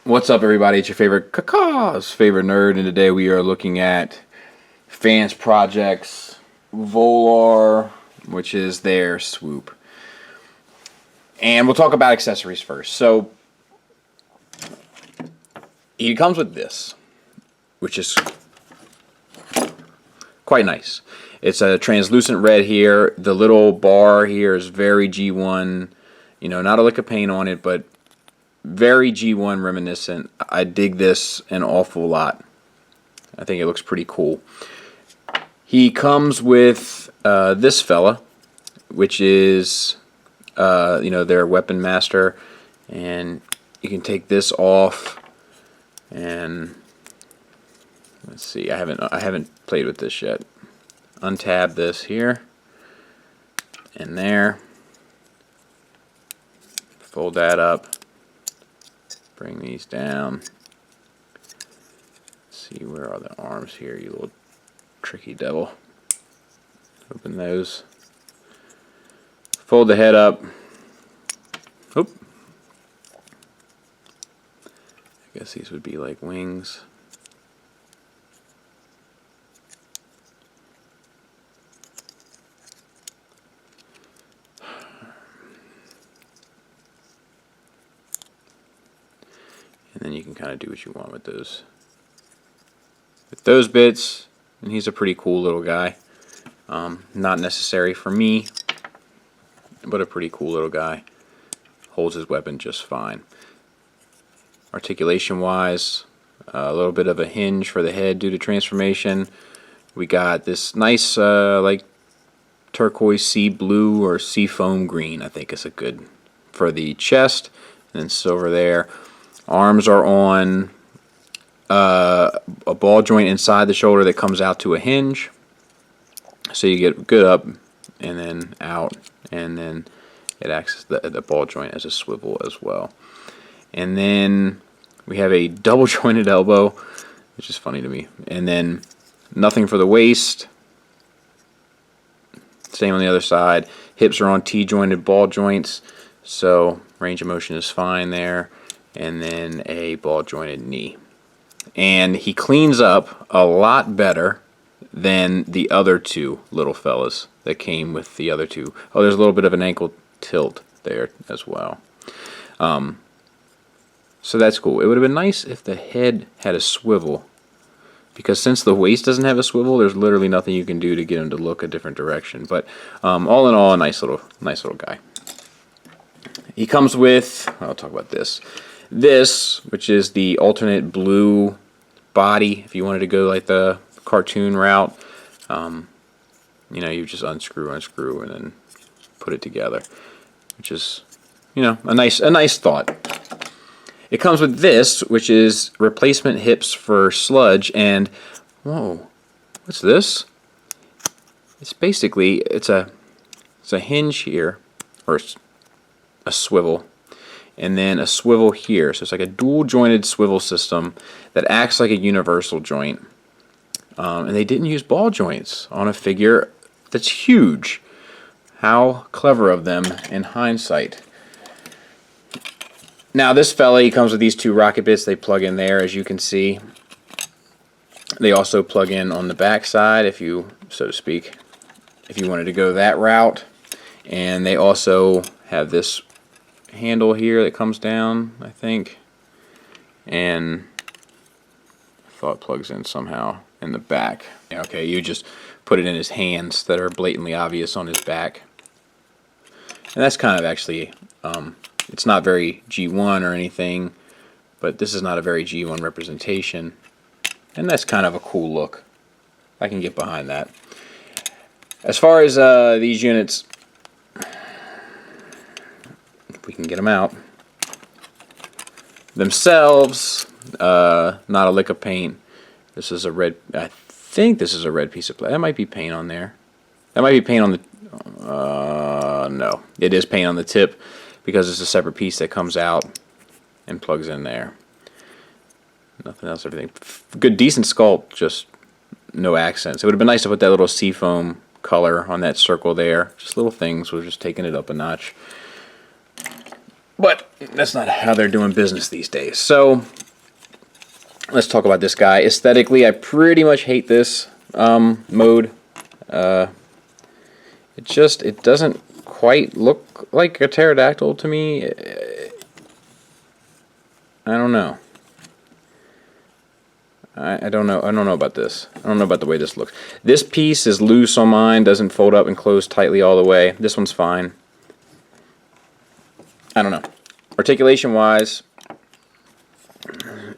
What's up, everybody? It's your favorite Kakaw's favorite nerd, and today we are looking at Fansproject's Volar, which is their swoop. And we'll talk about accessories first. So, he comes with this, which is quite nice. It's a translucent red here. The little bar here is very G1, you know, not a lick of paint on it, but very G1 reminiscent. I dig this an awful lot. I think it looks pretty cool. He comes with this fella, which is you know, their weapon master, and you can take this off. And let's see, I haven't played with this yet. Untab this here and there. Fold that up. Bring these down. Let's see, where are the arms here, you little tricky devil. Open those. Fold the head up. Oop. I guess these would be like wings. And then you can kind of do what you want with those bits. And he's a pretty cool little guy. Not necessary for me, but a pretty cool little guy. Holds his weapon just fine. Articulation wise, a little bit of a hinge for the head due to transformation. We got this nice like turquoise sea blue or sea foam green, I think is a good for the chest. And then silver there. Arms are on a ball joint inside the shoulder that comes out to a hinge. So you get good up and then out, and then it acts as the ball joint as a swivel as well. And then we have a double jointed elbow, which is funny to me. And then nothing for the waist. Same on the other side. Hips are on T-jointed ball joints, so range of motion is fine there. And then a ball jointed knee. And he cleans up a lot better than the other two little fellas that came with the other two. Oh, there's a little bit of an ankle tilt there as well. So that's cool. It would have been nice if the head had a swivel, because since the waist doesn't have a swivel, there's literally nothing you can do to get him to look a different direction. But all in all, a nice little guy. He comes with, I'll talk about this. This, which is the alternate blue body, if you wanted to go like the cartoon route, you know, you just unscrew, and then put it together, which is, you know, a nice thought. It comes with this, which is replacement hips for sludge, and whoa, what's this? It's basically it's a hinge here, or a swivel. And then a swivel here. So it's like a dual jointed swivel system that acts like a universal joint. And they didn't use ball joints on a figure that's huge. How clever of them in hindsight. Now this fella, he comes with these two rocket bits. They plug in there, as you can see. They also plug in on the back side, if you, so to speak, if you wanted to go that route. And they also have this handle here that comes down, I think, and I thought it plugs in somehow in the back. Okay, you just put it in his hands that are blatantly obvious on his back, and that's kind of actually it's not very G1 or anything, but this is not a very G1 representation, and that's kind of a cool look. I can get behind that. As far as these units, we can get them out themselves, not a lick of paint. This is a red, I think this is a red piece of plastic. That might be paint on there. That might be paint on the... no. It is paint on the tip because it's a separate piece that comes out and plugs in there. Nothing else, everything. Good, decent sculpt, just no accents. It would have been nice to put that little seafoam color on that circle there. Just little things. We're just taking it up a notch. But that's not how they're doing business these days. So let's talk about this guy. Aesthetically, I pretty much hate this mode. It doesn't quite look like a pterodactyl to me. I don't know. I don't know. I don't know about this. I don't know about the way this looks. This piece is loose on mine. Doesn't fold up and close tightly all the way. This one's fine. I don't know. Articulation-wise,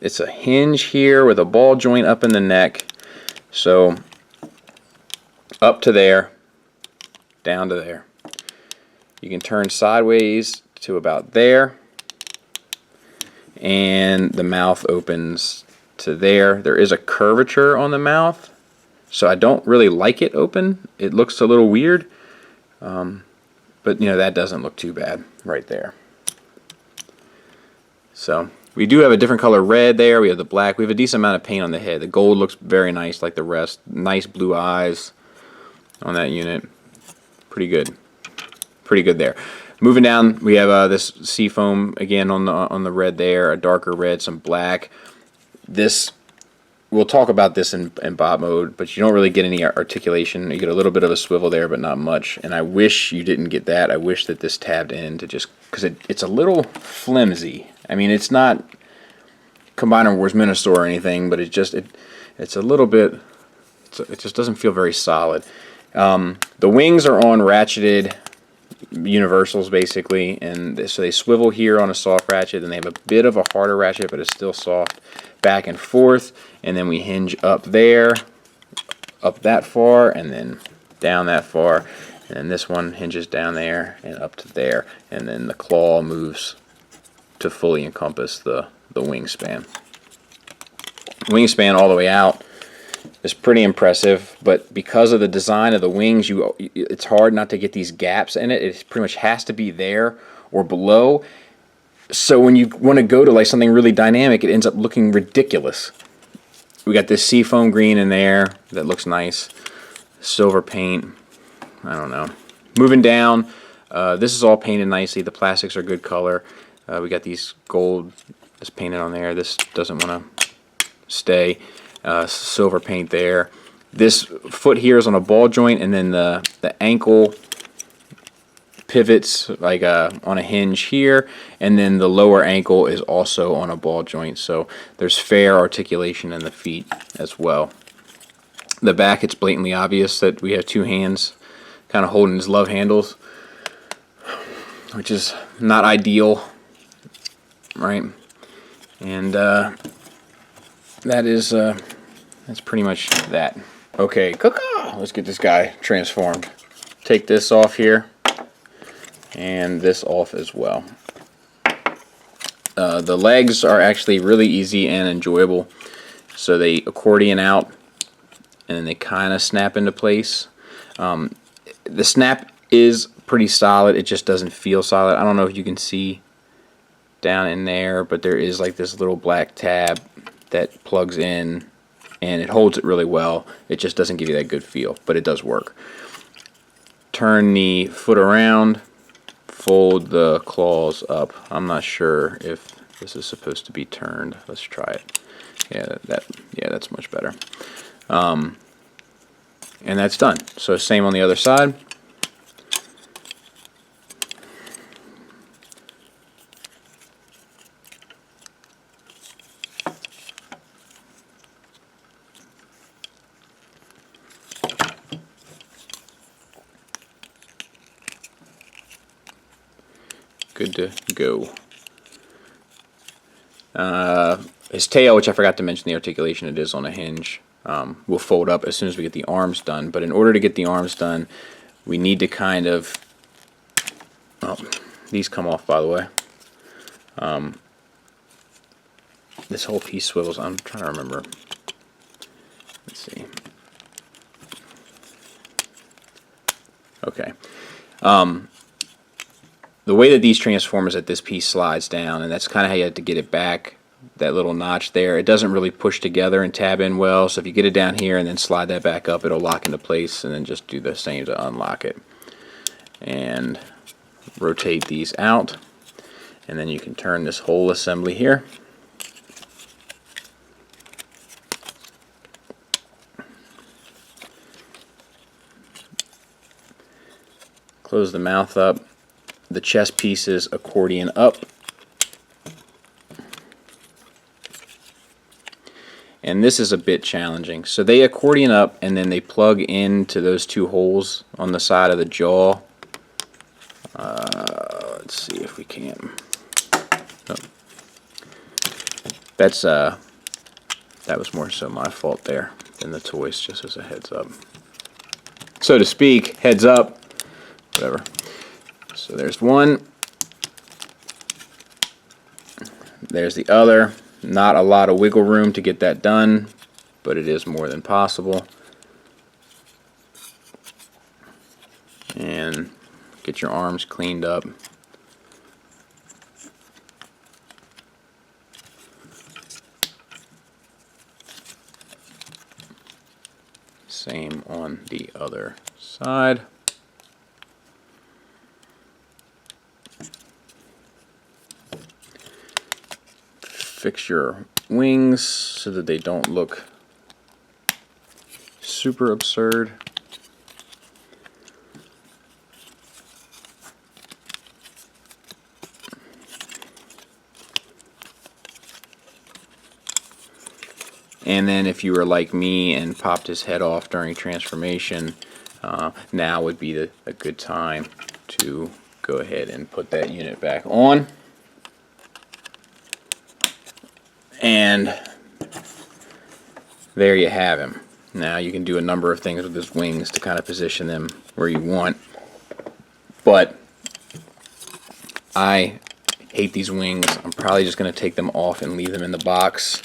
it's a hinge here with a ball joint up in the neck. So up to there, down to there. You can turn sideways to about there, and the mouth opens to there. There is a curvature on the mouth, so I don't really like it open. It looks a little weird, but you know, that doesn't look too bad right there. So we do have a different color red there. We have the black. We have a decent amount of paint on the head. The gold looks very nice like the rest. Nice blue eyes on that unit. Pretty good. Pretty good there. Moving down, we have this seafoam again on the red there. A darker red, some black. This, we'll talk about this in bot mode, but you don't really get any articulation. You get a little bit of a swivel there, but not much. And I wish you didn't get that. I wish that this tabbed in to just, because it's a little flimsy. I mean, it's not Combiner Wars Ministor or anything, but it's a little bit, it just doesn't feel very solid. The wings are on ratcheted universals basically, and so they swivel here on a soft ratchet, and they have a bit of a harder ratchet, but it's still soft, back and forth, and then we hinge up there, up that far, and then down that far, and then this one hinges down there and up to there, and then the claw moves to fully encompass the wingspan. Wingspan all the way out is pretty impressive, but because of the design of the wings, it's hard not to get these gaps in it. It pretty much has to be there or below. So when you want to go to like something really dynamic, it ends up looking ridiculous. We got this seafoam green in there that looks nice. Silver paint. I don't know. Moving down, this is all painted nicely. The plastics are good color. We got these gold that's painted on there. This doesn't want to stay. Silver paint there. This foot here is on a ball joint, and then the ankle pivots like on a hinge here, and then the lower ankle is also on a ball joint, so there's fair articulation in the feet as well. The back, it's blatantly obvious that we have two hands kind of holding his love handles, which is not ideal, right? And that's pretty much that. Okay, let's get this guy transformed. Take this off here, and this off as well. The legs are actually really easy and enjoyable. So they accordion out, and then they kind of snap into place. The snap is pretty solid. It just doesn't feel solid. I don't know if you can see down in there, but there is like this little black tab that plugs in, and it holds it really well. It just doesn't give you that good feel, but it does work. Turn the foot around, fold the claws up. I'm not sure if this is supposed to be turned. Let's try it. Yeah, that's much better. And that's done. So same on the other side. Good to go. His tail, which I forgot to mention the articulation, it is on a hinge. Will fold up as soon as we get the arms done. But in order to get the arms done, we need to kind of... Oh, these come off, by the way. This whole piece swivels. I'm trying to remember. Let's see. Okay. The way that these transform is that this piece slides down, and that's kind of how you have to get it back, that little notch there. It doesn't really push together and tab in well, so if you get it down here and then slide that back up, it'll lock into place, and then just do the same to unlock it. And rotate these out, and then you can turn this whole assembly here. Close the mouth up. The chest pieces accordion up. And this is a bit challenging. So they accordion up and then they plug into those two holes on the side of the jaw. Let's see if we can. Oh. That's that was more so my fault there than the toys, just as a heads up. So to speak, heads up. Whatever. So there's one. There's the other. Not a lot of wiggle room to get that done, but it is more than possible. And get your arms cleaned up. Same on the other side. Fix your wings so that they don't look super absurd. And then if you were like me and popped his head off during transformation, now would be a good time to go ahead and put that unit back on. And there you have him. Now you can do a number of things with his wings to kind of position them where you want. But I hate these wings. I'm probably just going to take them off and leave them in the box.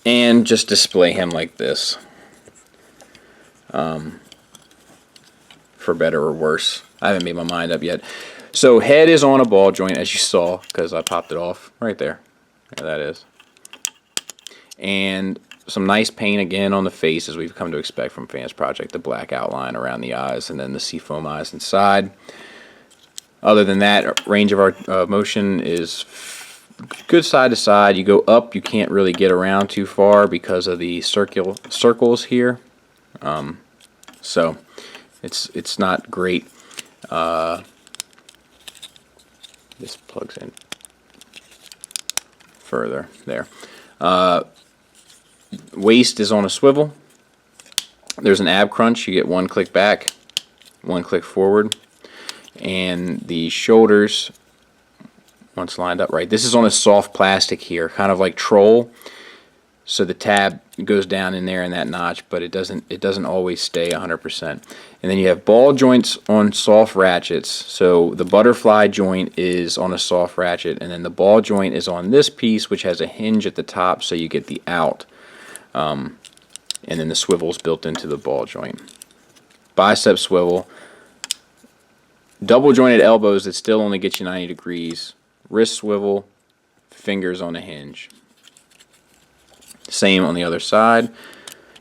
And just display him like this. For better or worse. I haven't made my mind up yet. So head is on a ball joint, as you saw, because I popped it off right there. There that is. And some nice paint again on the face, as we've come to expect from Fansproject. The black outline around the eyes, and then the seafoam eyes inside. Other than that, range of motion is good side to side. You go up, you can't really get around too far because of the circles here. So it's not great. This plugs in further there. Waist is on a swivel. There's an ab crunch. You get one click back, one click forward, and the shoulders, once lined up right. This is on a soft plastic here, kind of like Troll. So the tab goes down in there in that notch, but it doesn't always stay 100%. And then you have ball joints on soft ratchets. So the butterfly joint is on a soft ratchet, and then the ball joint is on this piece, which has a hinge at the top, so you get the out. And then the swivel's built into the ball joint. Bicep swivel. Double jointed elbows that still only get you 90 degrees. Wrist swivel. Fingers on a hinge. Same on the other side.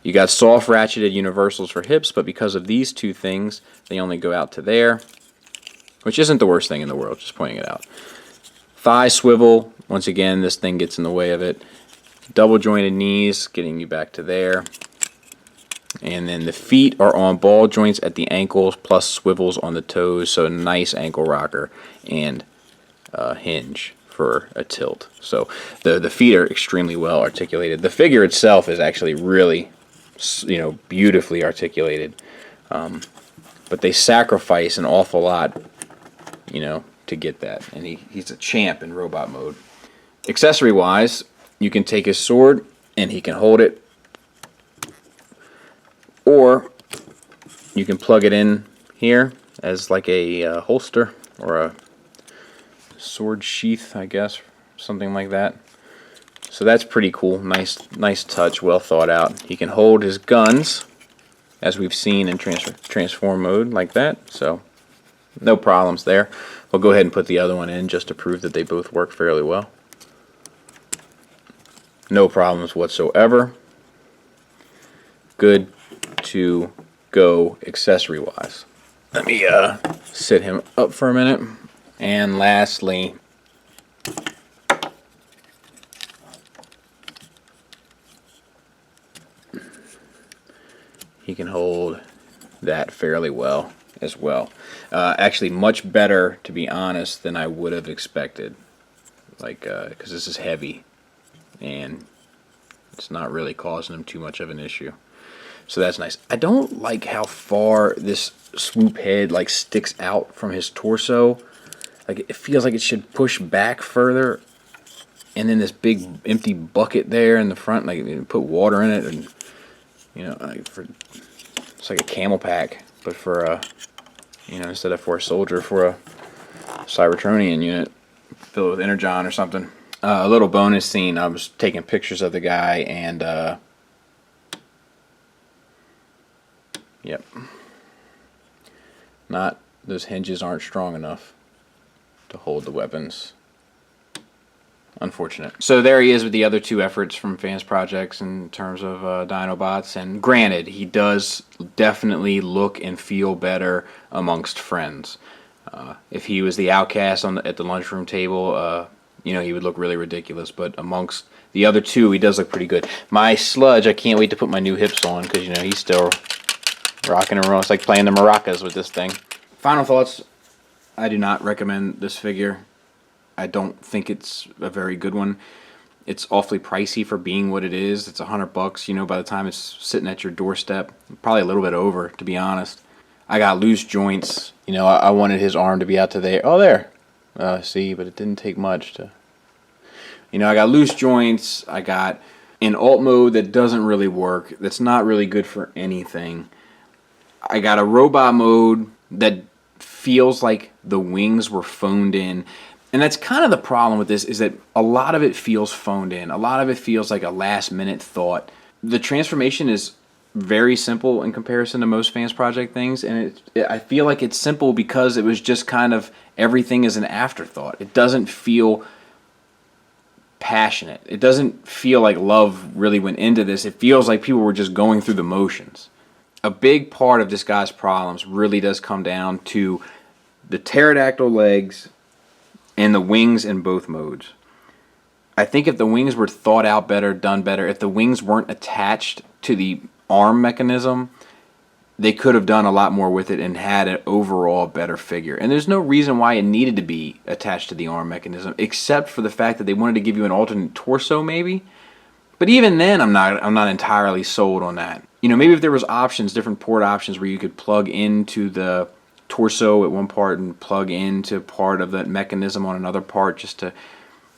You got soft ratcheted universals for hips, but because of these two things, they only go out to there, which isn't the worst thing in the world, just pointing it out. Thigh swivel, once again, this thing gets in the way of it. Double jointed knees, getting you back to there. And then the feet are on ball joints at the ankles, plus swivels on the toes, so a nice ankle rocker and hinge for a tilt. So the feet are extremely well articulated. The figure itself is actually really, beautifully articulated. But they sacrifice an awful lot, to get that. And he's a champ in robot mode. Accessory wise, you can take his sword and he can hold it, or you can plug it in here as like a holster or a sword sheath, I guess, something like that. So that's pretty cool. Nice touch, well thought out. He can hold his guns as we've seen in transform mode like that. So no problems there. We'll go ahead and put the other one in just to prove that they both work fairly well. No problems whatsoever. Good to go accessory wise. Let me sit him up for a minute. And lastly, he can hold that fairly well as well. Actually, much better, to be honest, than I would have expected. Like, because this is heavy, and it's not really causing him too much of an issue. So that's nice. I don't like how far this swoop head like sticks out from his torso. Like, it feels like it should push back further. And then this big empty bucket there in the front, like you put water in it, and you know, like it's like a camel pack, but for a, you know, instead of for a soldier, for a Cybertronian unit, fill it with energon or something. A little bonus scene. I was taking pictures of the guy, and yep, those hinges aren't strong enough to hold the weapons. Unfortunate. So there he is with the other two efforts from Fans Projects in terms of Dinobots, and granted, he does definitely look and feel better amongst friends. If he was the outcast at the lunchroom table, you know, he would look really ridiculous, but amongst the other two, he does look pretty good. My Sludge, I can't wait to put my new hips on, because, you know, he's still rocking and rolling. It's like playing the maracas with this thing. Final thoughts. I do not recommend this figure. I don't think it's a very good one. It's awfully pricey for being what it is. It's $100, you know, by the time it's sitting at your doorstep. Probably a little bit over, to be honest. I got loose joints. You know, I wanted his arm to be out to there. Oh, there. See, but it didn't take much to... You know, I got loose joints. I got an alt mode that doesn't really work. That's not really good for anything. I got a robot mode that feels like the wings were phoned in. And that's kind of the problem with this, is that a lot of it feels phoned in. A lot of it feels like a last minute thought. The transformation is very simple in comparison to most Fans Project things, and I feel like it's simple because it was just kind of everything is an afterthought. It doesn't feel passionate. It doesn't feel like love really went into this. It feels like people were just going through the motions. A big part of this guy's problems really does come down to the pterodactyl legs and the wings in both modes. I think if the wings were thought out better, done better, if the wings weren't attached to the arm mechanism, they could have done a lot more with it and had an overall better figure. And there's no reason why it needed to be attached to the arm mechanism, except for the fact that they wanted to give you an alternate torso, maybe. But even then, I'm not entirely sold on that. You know, maybe if there was options, different port options, where you could plug into the torso at one part and plug into part of that mechanism on another part, just to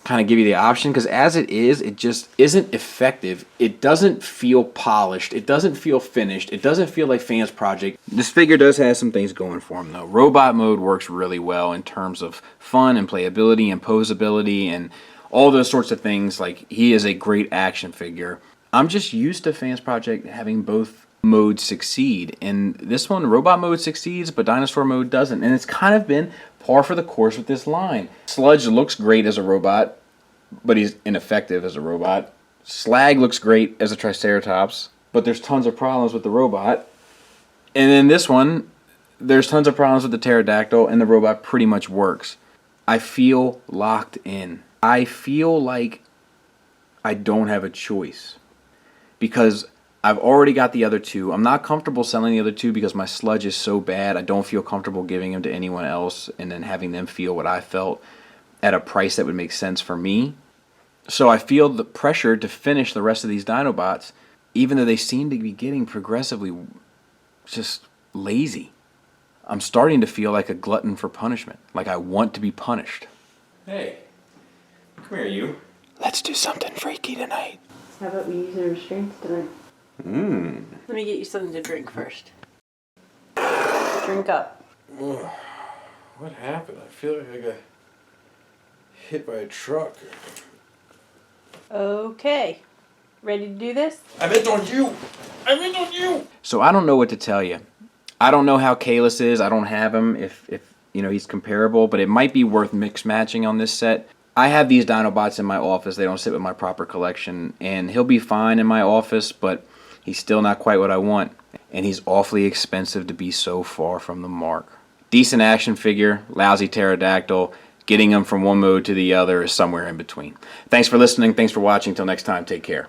kind of give you the option, because as it is, it just isn't effective. It doesn't feel polished. It doesn't feel finished. It doesn't feel like Fans Project. This figure does have some things going for him, though. Robot mode works really well in terms of fun and playability and posability and all those sorts of things. Like, he is a great action figure. I'm just used to Fans Project having both modes succeed, and this one, robot mode succeeds, but dinosaur mode doesn't, and it's kind of been par for the course with this line. Sludge looks great as a robot, but he's ineffective as a robot. Slag looks great as a Triceratops, but there's tons of problems with the robot. And then this one, there's tons of problems with the pterodactyl, and the robot pretty much works. I feel locked in. I feel like I don't have a choice, because I've already got the other two. I'm not comfortable selling the other two because my Sludge is so bad. I don't feel comfortable giving him to anyone else and then having them feel what I felt at a price that would make sense for me. So I feel the pressure to finish the rest of these Dinobots, even though they seem to be getting progressively just lazy. I'm starting to feel like a glutton for punishment, like I want to be punished. Hey, come here, you. Let's do something freaky tonight. How about we use the restraints tonight? Let me get you something to drink first. Drink up. What happened? I feel like I got hit by a truck. Okay. Ready to do this? I bet on you! I win on you! So I don't know what to tell you. I don't know how Kalis is. I don't have him if you know he's comparable, but it might be worth mix matching on this set. I have these Dinobots in my office. They don't sit with my proper collection, and he'll be fine in my office, but he's still not quite what I want, and he's awfully expensive to be so far from the mark. Decent action figure, lousy pterodactyl. Getting him from one mode to the other is somewhere in between. Thanks for listening. Thanks for watching. Till next time, take care.